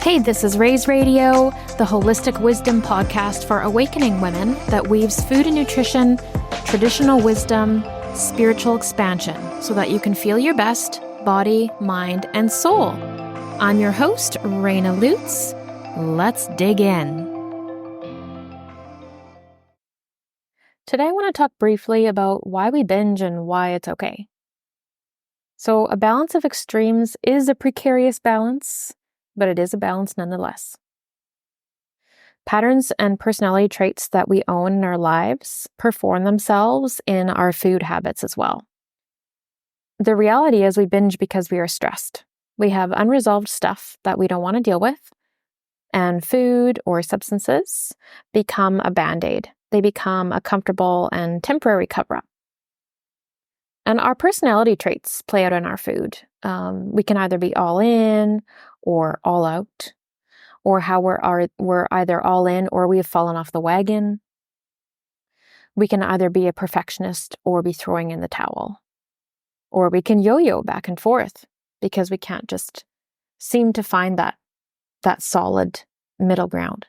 Hey, this is Raise Radio, the holistic wisdom podcast for awakening women that weaves food and nutrition, traditional wisdom, spiritual expansion, so that you can feel your best body, mind, and soul. I'm your host, Raina Lutz. Let's dig in. Today I want to talk briefly about why we binge and why it's okay. So a balance of extremes is a precarious balance, but it is a balance nonetheless. Patterns and personality traits that we own in our lives perform themselves in our food habits as well. The reality is we binge because we are stressed. We have unresolved stuff that we don't want to deal with, and food or substances become a band-aid. They become a comfortable and temporary cover-up. And our personality traits play out in our food. We can either be all in or all out, or how we're either all in or we have fallen off the wagon. We can either be a perfectionist or be throwing in the towel. Or we can yo-yo back and forth because we can't just seem to find that solid middle ground.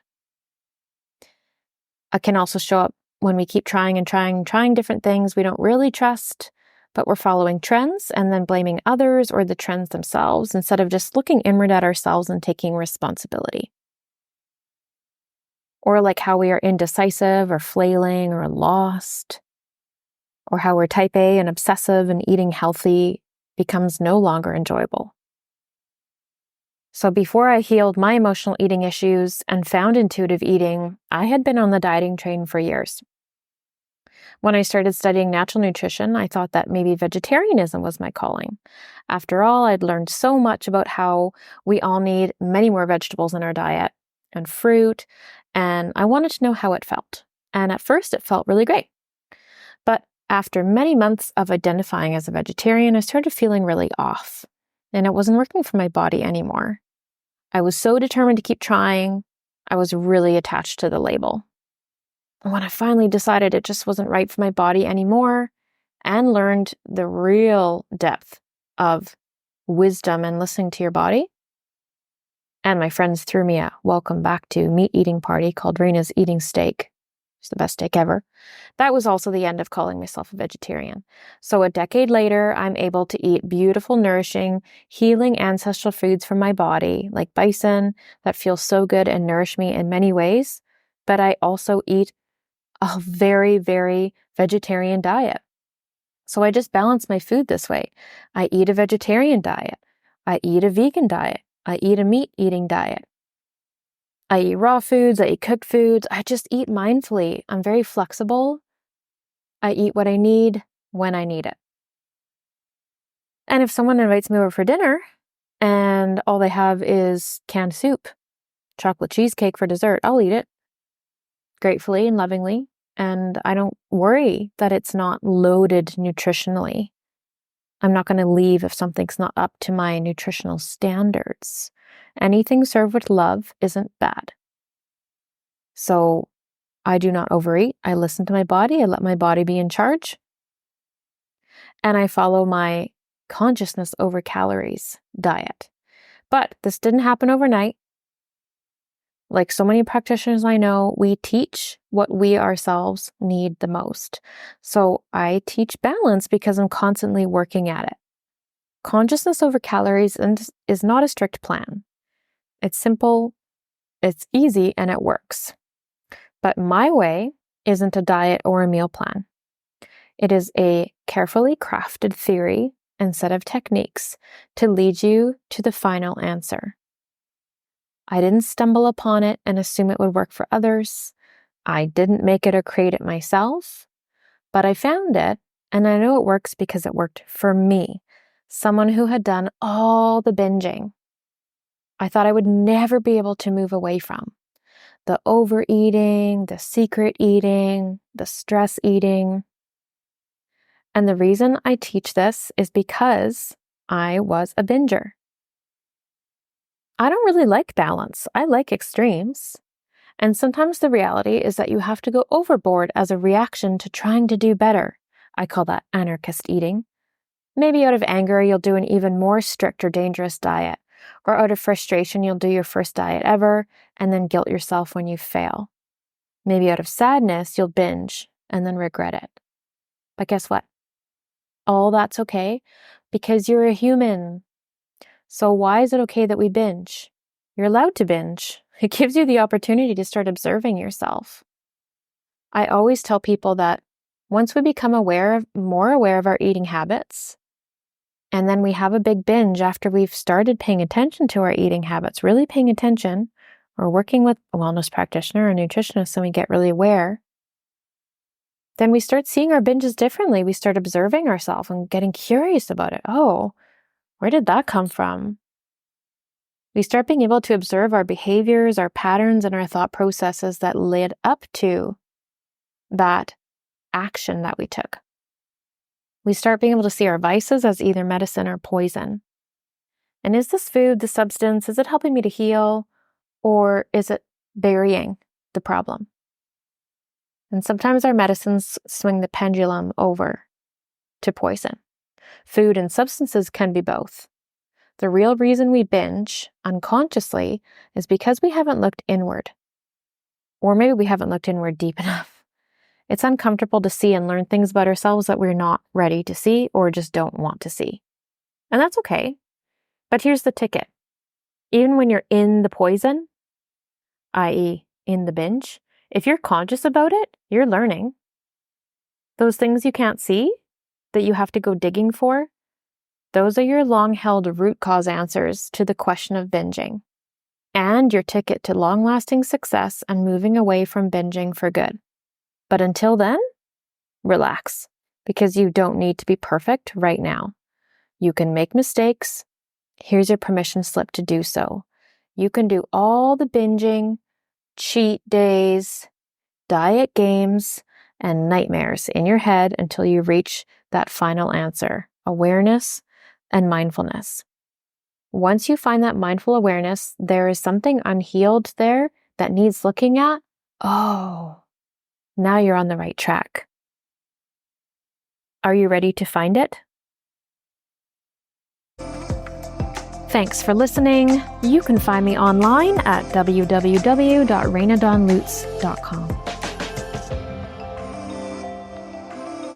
It can also show up when we keep trying different things we don't really trust, but we're following trends and then blaming others or the trends themselves instead of just looking inward at ourselves and taking responsibility. Or like how we are indecisive or flailing or lost, or how we're type A and obsessive and eating healthy becomes no longer enjoyable. So before I healed my emotional eating issues and found intuitive eating, I had been on the dieting train for years. When I started studying natural nutrition, I thought that maybe vegetarianism was my calling. After all, I'd learned so much about how we all need many more vegetables in our diet and fruit, and I wanted to know how it felt. And at first, it felt really great. But after many months of identifying as a vegetarian, I started feeling really off, and it wasn't working for my body anymore. I was so determined to keep trying. I was really attached to the label. When I finally decided it just wasn't right for my body anymore and learned the real depth of wisdom and listening to your body, and my friends threw me a welcome back to meat eating party called Raina's Eating Steak. It's the best steak ever. That was also the end of calling myself a vegetarian. So a decade later, I'm able to eat beautiful, nourishing, healing ancestral foods from my body, like bison, that feel so good and nourish me in many ways. But I also eat a very, very vegetarian diet. So I just balance my food this way. I eat a vegetarian diet. I eat a vegan diet. I eat a meat eating diet. I eat raw foods. I eat cooked foods. I just eat mindfully. I'm very flexible. I eat what I need when I need it. And if someone invites me over for dinner and all they have is canned soup, chocolate cheesecake for dessert, I'll eat it gratefully and lovingly. And I don't worry that it's not loaded nutritionally. I'm not going to leave if something's not up to my nutritional standards. Anything served with love isn't bad. So I do not overeat. I listen to my body. I let my body be in charge. And I follow my consciousness over calories diet. But this didn't happen overnight. Like so many practitioners I know, we teach what we ourselves need the most. So I teach balance because I'm constantly working at it. Consciousness over calories is not a strict plan. It's simple, it's easy, and it works. But my way isn't a diet or a meal plan. It is a carefully crafted theory and set of techniques to lead you to the final answer. I didn't stumble upon it and assume it would work for others. I didn't make it or create it myself, but I found it, and I know it works because it worked for me, someone who had done all the binging I thought I would never be able to move away from. The overeating, the secret eating, the stress eating. And the reason I teach this is because I was a binger. I don't really like balance. I like extremes. And sometimes the reality is that you have to go overboard as a reaction to trying to do better. I call that anarchist eating. Maybe out of anger, you'll do an even more strict or dangerous diet. Or out of frustration, you'll do your first diet ever and then guilt yourself when you fail. Maybe out of sadness, you'll binge and then regret it. But guess what? All that's okay because you're a human. So why is it okay that we binge? You're allowed to binge. It gives you the opportunity to start observing yourself. I always tell people that once we become more aware of our eating habits, and then we have a big binge after we've started paying attention to our eating habits, really paying attention, or working with a wellness practitioner or nutritionist, and we get really aware, then we start seeing our binges differently. We start observing ourselves and getting curious about it. Oh, where did that come from? We start being able to observe our behaviors, our patterns, and our thought processes that led up to that action that we took. We start being able to see our vices as either medicine or poison. And is this food, the substance, is it helping me to heal, or is it burying the problem? And sometimes our medicines swing the pendulum over to poison. Food and substances can be both. The real reason we binge unconsciously is because we haven't looked inward. Or maybe we haven't looked inward deep enough. It's uncomfortable to see and learn things about ourselves that we're not ready to see or just don't want to see. And that's okay. But here's the ticket. Even when you're in the poison, i.e. in the binge, if you're conscious about it, you're learning. Those things you can't see, that you have to go digging for, those are your long-held root cause answers to the question of binging, and your ticket to long-lasting success and moving away from binging for good. But until then, relax, because you don't need to be perfect right now. You can make mistakes. Here's your permission slip to do so. You can do all the binging, cheat days, diet games, and nightmares in your head until you reach that final answer, awareness and mindfulness. Once you find that mindful awareness, there is something unhealed there that needs looking at. Oh, now you're on the right track. Are you ready to find it? Thanks for listening. You can find me online at www.rainadonlutz.com.